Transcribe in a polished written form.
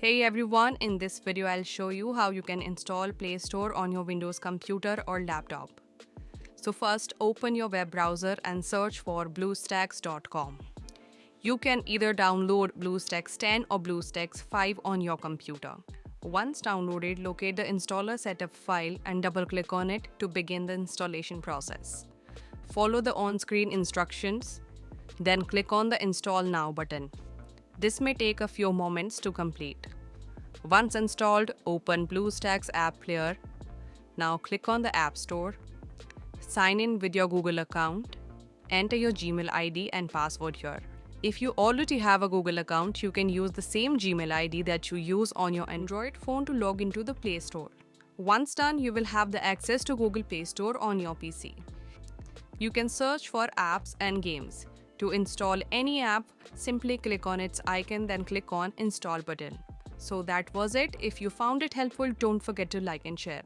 Hey everyone, in this video I'll show you how you can install Play Store on your Windows computer or laptop. So first open your web browser and search for bluestacks.com. You can either download BlueStacks 10 or BlueStacks 5 on your computer. Once downloaded, locate the installer setup file and double-click on it to begin the installation process. Follow the on-screen instructions, then click on the Install Now button. This may take a few moments to complete. Once installed, open BlueStacks app player. Now click on the App Store. Sign in with your Google account. Enter your Gmail ID and password here. If you already have a Google account, you can use the same Gmail ID that you use on your Android phone to log into the Play Store. Once done, you will have the access to Google Play Store on your PC. You can search for apps and games. To install any app, simply click on its icon, then click on Install button. So that was it. If you found it helpful, don't forget to like and share.